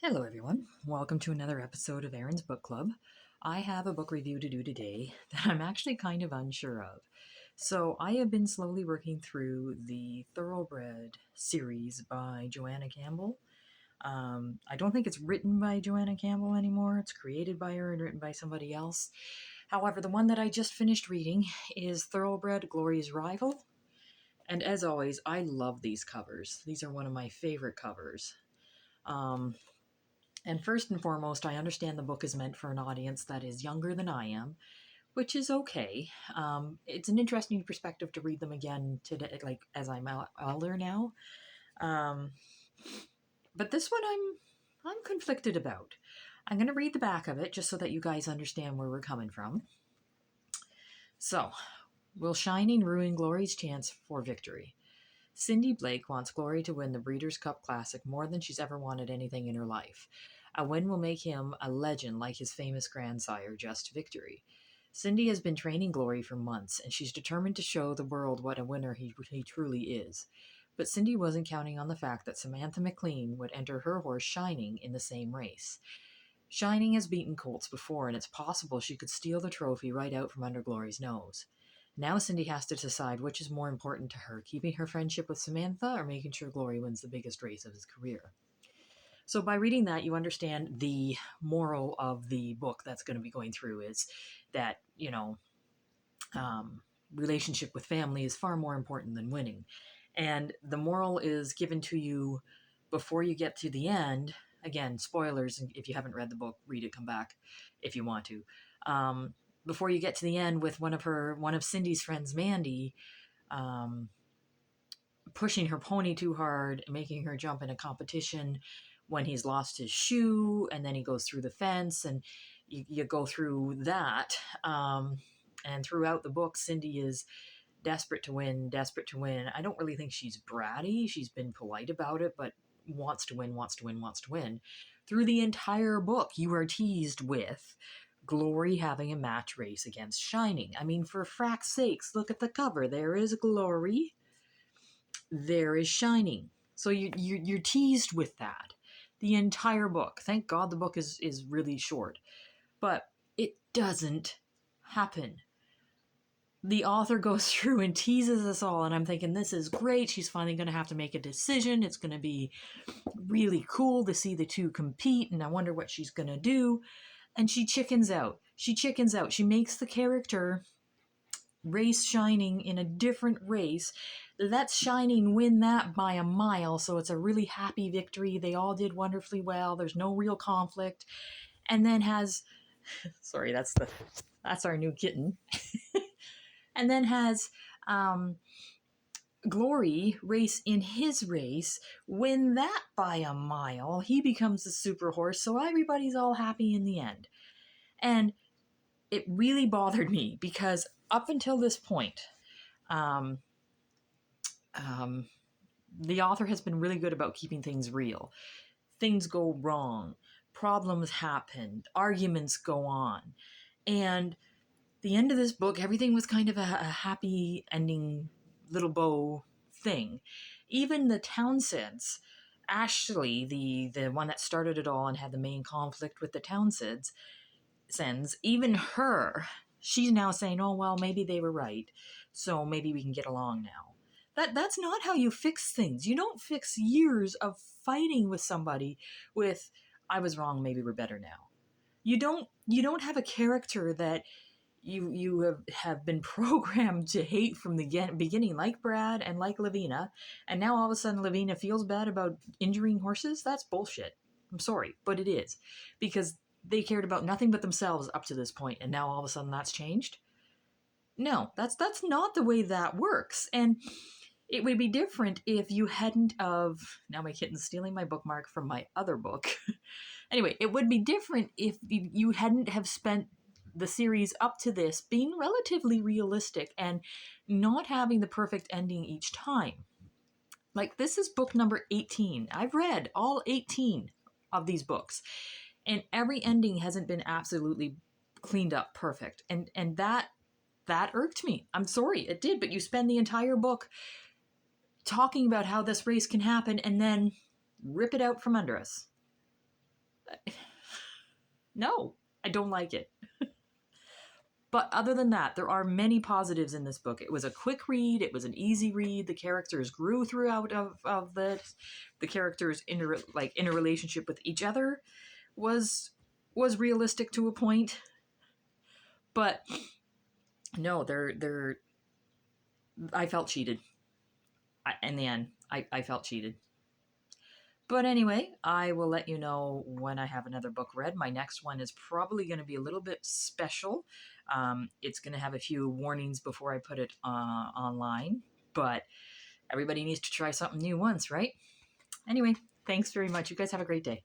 Hello, everyone. Welcome to another episode of Erin's Book Club. I have a book review to do today that I'm actually kind of unsure of. So, I have been slowly working through the Thoroughbred series by Joanna Campbell. I don't think it's written by Joanna Campbell anymore. It's created by her and written by somebody else. However, the one that I just finished reading is Thoroughbred Glory's Rival. And as always, I love these covers. These are one of my favorite covers. And first and foremost, I understand the book is meant for an audience that is younger than I am, which is okay. It's an interesting perspective to read them again today, like as I'm older now. Um, but this one, I'm conflicted about. I'm going to read the back of it just so that you guys understand where we're coming from. So, will Shining ruin Glory's chance for victory? Cindy Blake wants Glory to win the Breeders' Cup Classic more than she's ever wanted anything in her life. A win will make him a legend like his famous grandsire, Just Victory. Cindy has been training Glory for months, and she's determined to show the world what a winner he truly is. But Cindy wasn't counting on the fact that Samantha McLean would enter her horse Shining in the same race. Shining has beaten Colts before, and it's possible she could steal the trophy right out from under Glory's nose. Now Cindy has to decide which is more important to her, keeping her friendship with Samantha or making sure Glory wins the biggest race of his career. So by reading that, you understand the moral of the book that's going to be going through is that, relationship with family is far more important than winning. And the moral is given to you before you get to the end. Again, spoilers, if you haven't read the book, read it, come back if you want to. Before you get to the end with one of Cindy's friends, Mandy, pushing her pony too hard, making her jump in a competition when he's lost his shoe, and then he goes through the fence, and you go through that. And throughout the book, Cindy is desperate to win, desperate to win. I don't really think she's bratty. She's been polite about it, but wants to win, wants to win, wants to win. Through the entire book, you are teased with Glory having a match race against Shining. I mean, for frack's sakes, look at the cover. There is Glory. There is Shining. So you're teased with that. The entire book. Thank God the book is really short. But it doesn't happen. The author goes through and teases us all, and I'm thinking, this is great. She's finally going to have to make a decision. It's going to be really cool to see the two compete, and I wonder what she's going to do. And she chickens out. She makes the character race Shining in a different race. Lets Shining win that by a mile, so it's a really happy victory. They all did wonderfully well. There's no real conflict. And then has... Sorry, that's our new kitten. And then has Glory race in his race, win that by a mile. He becomes the super horse, so everybody's all happy in the end. And it really bothered me because up until this point, the author has been really good about keeping things real. Things go wrong, problems happen, arguments go on, and the end of this book, everything was kind of a happy ending, little bow thing. Even the Townsends, Ashley, the one that started it all and had the main conflict with the Townsends, even her, she's now saying, oh, well, maybe they were right, so maybe we can get along now. That's not how you fix things. You don't fix years of fighting with somebody with, I was wrong, maybe we're better now. You don't have a character that you have been programmed to hate from the beginning, like Brad and like Lavina, and now all of a sudden Lavina feels bad about injuring horses? That's bullshit. I'm sorry, but it is. Because they cared about nothing but themselves up to this point, and now all of a sudden that's changed? No, that's not the way that works. And it would be different if you hadn't of... Now my kitten's stealing my bookmark from my other book. Anyway, it would be different if you hadn't have spent the series up to this being relatively realistic and not having the perfect ending each time. Like, this is book number 18. I've read all 18 of these books, and every ending hasn't been absolutely cleaned up perfect. And that irked me. I'm sorry, it did, but you spend the entire book talking about how this race can happen and then rip it out from under us. No, I don't like it. But other than that, there are many positives in this book. It was a quick read. It was an easy read. The characters grew throughout of this. The characters in a relationship with each other was realistic to a point. But no, they're I felt cheated. In the end, I felt cheated. But anyway, I will let you know when I have another book read. My next one is probably going to be a little bit special. It's going to have a few warnings before I put it online, but everybody needs to try something new once, right? Anyway, thanks very much. You guys have a great day.